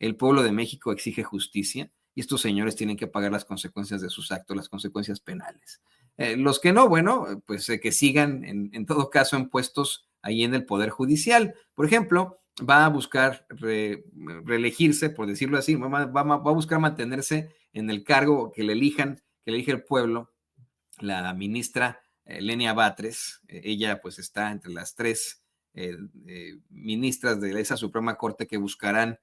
el pueblo de México exige justicia y estos señores tienen que pagar las consecuencias de sus actos, las consecuencias penales. Los que no, bueno, pues que sigan en todo caso en puestos ahí en el Poder Judicial. Por ejemplo, va a buscar reelegirse, por decirlo así, va a buscar mantenerse en el cargo que le elige el pueblo, la ministra Lenia Batres. Ella pues está entre las tres ministras de esa Suprema Corte que buscarán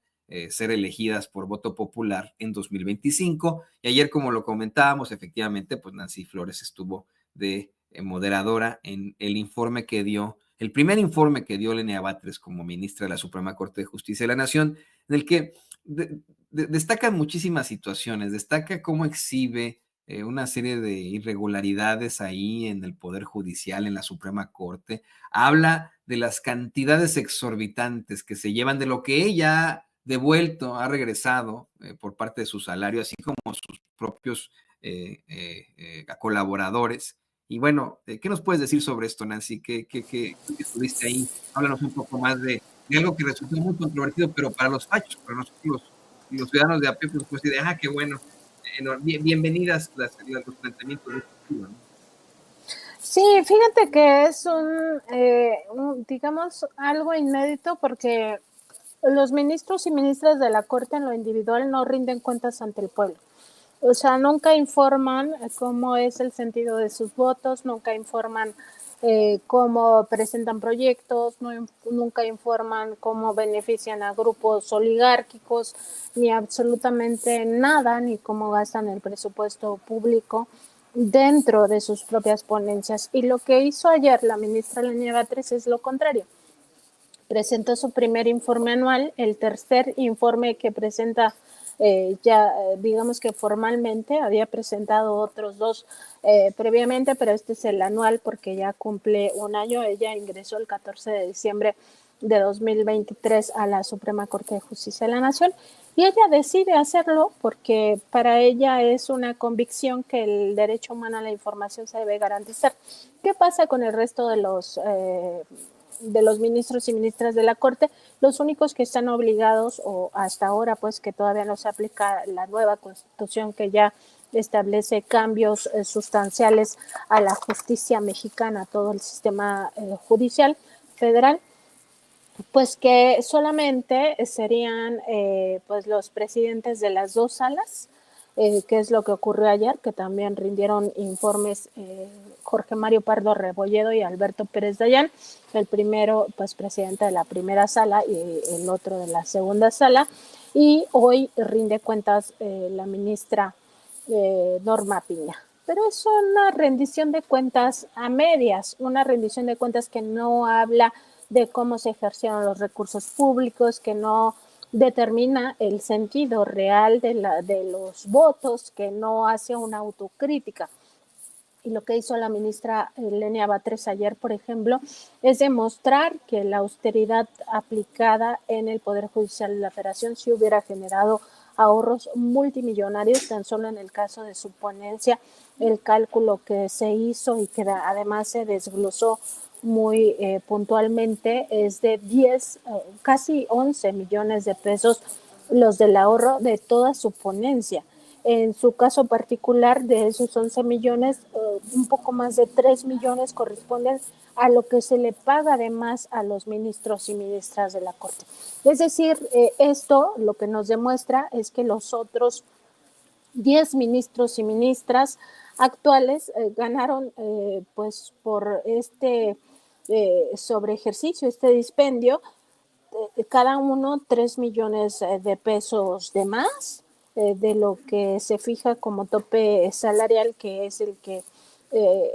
ser elegidas por voto popular en 2025. Y ayer, como lo comentábamos, efectivamente, pues Nancy Flores estuvo de moderadora en el informe que dio, el primer informe que dio Lenia Batres como ministra de la Suprema Corte de Justicia de la Nación, en el que destacan muchísimas situaciones, destaca cómo exhibe una serie de irregularidades ahí en el Poder Judicial, en la Suprema Corte. Habla de las cantidades exorbitantes que se llevan de lo que ella ha devuelto, ha regresado por parte de su salario, así como sus propios colaboradores. Y bueno, ¿qué nos puedes decir sobre esto, Nancy? ¿Qué estuviste ahí? Háblanos un poco más de algo que resultó muy controvertido, pero para los fachos, para nosotros los ciudadanos de a pie, pues de, qué bueno. Bienvenidas los planteamientos de este estilo, ¿no? Sí, fíjate que es digamos, algo inédito porque los ministros y ministras de la Corte en lo individual no rinden cuentas ante el pueblo. O sea, nunca informan cómo es el sentido de sus votos, nunca informan cómo presentan proyectos, nunca informan cómo benefician a grupos oligárquicos, ni absolutamente nada, ni cómo gastan el presupuesto público dentro de sus propias ponencias. Y lo que hizo ayer la ministra Lenia Batres es lo contrario. Presentó su primer informe anual, el tercer informe que presenta digamos que formalmente, había presentado otros dos previamente, pero este es el anual porque ya cumple un año. Ella ingresó el 14 de diciembre de 2023 a la Suprema Corte de Justicia de la Nación y ella decide hacerlo porque para ella es una convicción que el derecho humano a la información se debe garantizar. ¿Qué pasa con el resto de los ministros y ministras de la Corte? Los únicos que están obligados, o hasta ahora pues que todavía no se aplica la nueva Constitución que ya establece cambios sustanciales a la justicia mexicana, a todo el sistema judicial federal, pues que solamente serían pues los presidentes de las dos salas, que es lo que ocurrió ayer, que también rindieron informes Jorge Mario Pardo Rebolledo y Alberto Pérez Dayán, el primero pues presidente de la primera sala y el otro de la segunda sala, y hoy rinde cuentas la ministra Norma Piña. Pero es una rendición de cuentas a medias, una rendición de cuentas que no habla de cómo se ejercieron los recursos públicos, que no determina el sentido real de los votos, que no hace una autocrítica. Y lo que hizo la ministra Lenia Batres ayer, por ejemplo, es demostrar que la austeridad aplicada en el Poder Judicial de la Federación sí hubiera generado ahorros multimillonarios. Tan solo en el caso de su ponencia, el cálculo que se hizo y que además se desglosó muy puntualmente es de 10, casi 11 millones de pesos los del ahorro de toda su ponencia. En su caso particular, de esos 11 millones, un poco más de 3 millones corresponden a lo que se le paga además a los ministros y ministras de la Corte. Es decir, esto lo que nos demuestra es que los otros 10 ministros y ministras actuales ganaron pues por este sobre ejercicio, este dispendio, cada uno 3 millones de pesos de más de lo que se fija como tope salarial, que es el que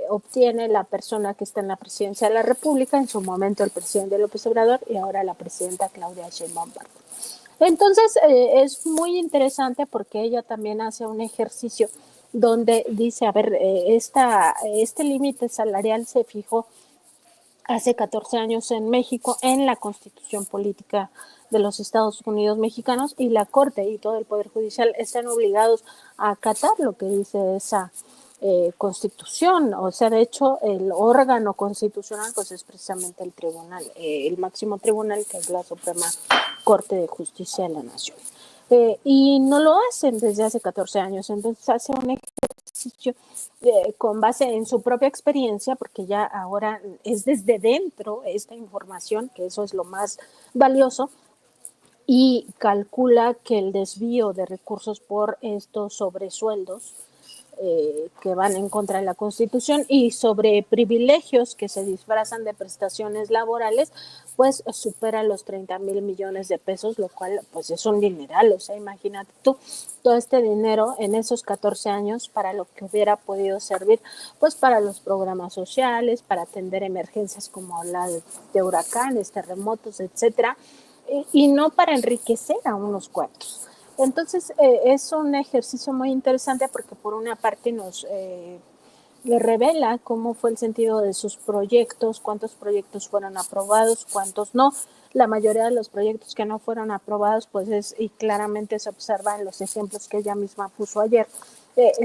obtiene la persona que está en la presidencia de la República, en su momento el presidente López Obrador y ahora la presidenta Claudia Sheinbaum Pardo. Entonces es muy interesante porque ella también hace un ejercicio donde dice, a ver, este límite salarial se fijó hace 14 años en México en la Constitución Política de los Estados Unidos Mexicanos, y la Corte y todo el Poder Judicial están obligados a acatar lo que dice esa Constitución. O sea, de hecho, el órgano constitucional pues es precisamente el tribunal, el máximo tribunal, que es la Suprema Corte de Justicia de la Nación. y no lo hacen desde hace 14 años. Entonces hace un ejercicio con base en su propia experiencia, porque ya ahora es desde dentro esta información, que eso es lo más valioso, y calcula que el desvío de recursos por estos sobresueldos que van en contra de la Constitución y sobre privilegios que se disfrazan de prestaciones laborales, pues supera los 30,000 millones de pesos, lo cual pues es un dineral. O sea, imagínate tú todo este dinero en esos 14 años para lo que hubiera podido servir, pues para los programas sociales, para atender emergencias como la de huracanes, terremotos, etcétera, y no para enriquecer a unos cuantos. Entonces, es un ejercicio muy interesante porque por una parte nos le revela cómo fue el sentido de sus proyectos, cuántos proyectos fueron aprobados, cuántos no. La mayoría de los proyectos que no fueron aprobados, pues y claramente se observa en los ejemplos que ella misma puso ayer,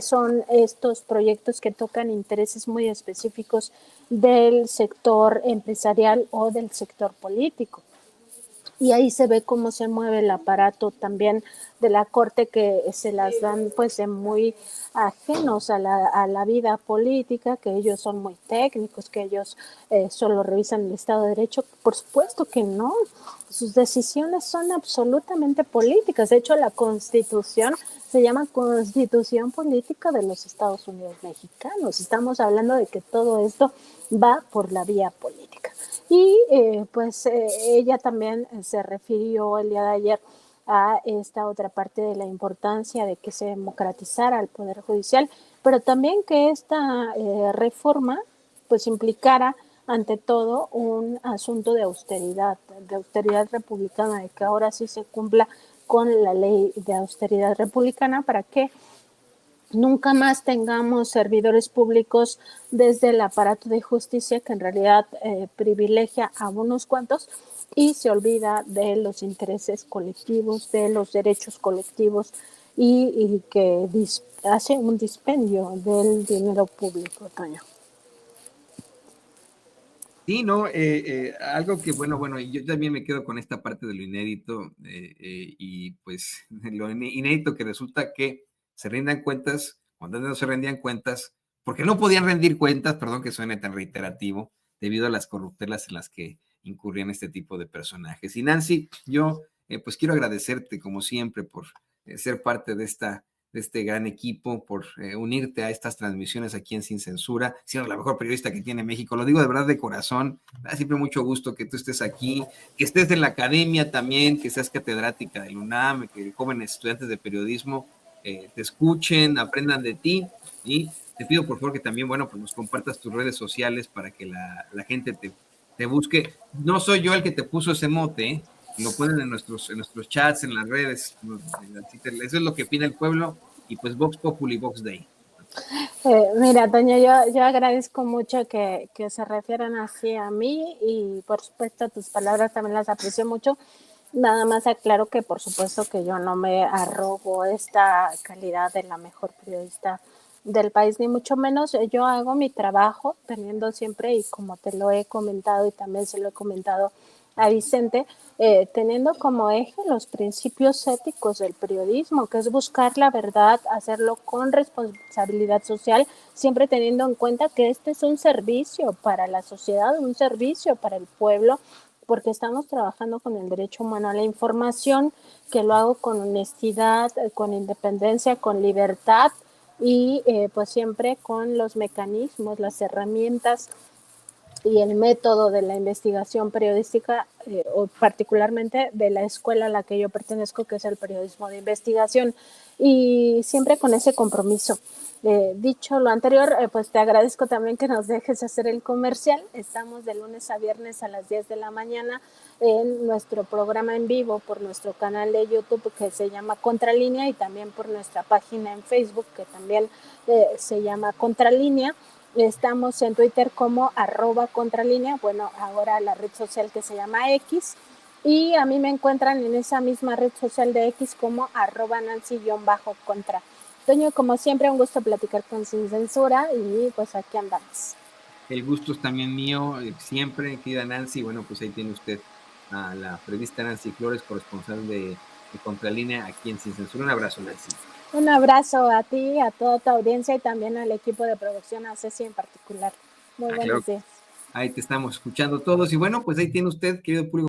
son estos proyectos que tocan intereses muy específicos del sector empresarial o del sector político. Y ahí se ve cómo se mueve el aparato también de la corte, que se las dan pues de muy ajenos a la vida política, que ellos son muy técnicos, que ellos solo revisan el Estado de Derecho. Por supuesto que no, sus decisiones son absolutamente políticas. De hecho, la Constitución se llama Constitución Política de los Estados Unidos Mexicanos. Estamos hablando de que todo esto va por la vía política. Y pues ella también se refirió el día de ayer a esta otra parte de la importancia de que se democratizara el Poder Judicial, pero también que esta reforma pues implicara ante todo un asunto de austeridad republicana, de que ahora sí se cumpla con la ley de austeridad republicana para que nunca más tengamos servidores públicos desde el aparato de justicia que en realidad privilegia a unos cuantos y se olvida de los intereses colectivos, de los derechos colectivos y que hace un dispendio del dinero público, Toño. Sí, no, algo que, bueno, yo también me quedo con esta parte de lo inédito y pues lo inédito que resulta que se rindan cuentas, cuando antes no se rendían cuentas, porque no podían rendir cuentas, perdón que suene tan reiterativo, debido a las corruptelas en las que incurrían este tipo de personajes. Y Nancy, yo pues quiero agradecerte como siempre por ser parte de este gran equipo, por unirte a estas transmisiones aquí en Sin Censura, siendo la mejor periodista que tiene México. Lo digo de verdad de corazón. Me da siempre mucho gusto que tú estés aquí, que estés en la academia también, que seas catedrática del UNAM, que jóvenes estudiantes de periodismo te escuchen, aprendan de ti. Y te pido por favor que también, bueno, pues nos compartas tus redes sociales para que la gente te busque. No soy yo el que te puso ese mote, ¿eh? Lo ponen en nuestros chats, en las redes. Eso es lo que opina el pueblo y pues Vox Populi, Vox Day. Mira, Toño, yo agradezco mucho que se refieran así a mí y por supuesto tus palabras también las aprecio mucho. Nada más aclaro que por supuesto que yo no me arrogo esta calidad de la mejor periodista del país, ni mucho menos. Yo hago mi trabajo teniendo siempre, y como te lo he comentado y también se lo he comentado a Vicente, teniendo como eje los principios éticos del periodismo, que es buscar la verdad, hacerlo con responsabilidad social, siempre teniendo en cuenta que este es un servicio para la sociedad, un servicio para el pueblo, porque estamos trabajando con el derecho humano a la información, que lo hago con honestidad, con independencia, con libertad y pues siempre con los mecanismos, las herramientas y el método de la investigación periodística, o particularmente de la escuela a la que yo pertenezco, que es el periodismo de investigación, y siempre con ese compromiso. Dicho lo anterior, pues te agradezco también que nos dejes hacer el comercial. Estamos de lunes a viernes a las 10 de la mañana en nuestro programa en vivo por nuestro canal de YouTube que se llama Contralínea y también por nuestra página en Facebook que también se llama Contralínea. Estamos en Twitter como @contralínea, bueno, ahora la red social que se llama X, y a mí me encuentran en esa misma red social de X como @Nancy_contra. Toño, como siempre, un gusto platicar con Sin Censura y pues aquí andamos. El gusto es también mío, siempre, querida Nancy. Bueno, pues ahí tiene usted a la periodista Nancy Flores, corresponsal de de Contralínea aquí en Sin Censura. Un abrazo, Nancy. Un abrazo a ti, a toda tu audiencia y también al equipo de producción, a Ceci en particular. Muy buenos días. Ahí te estamos escuchando todos. Y bueno, pues ahí tiene usted, querido público.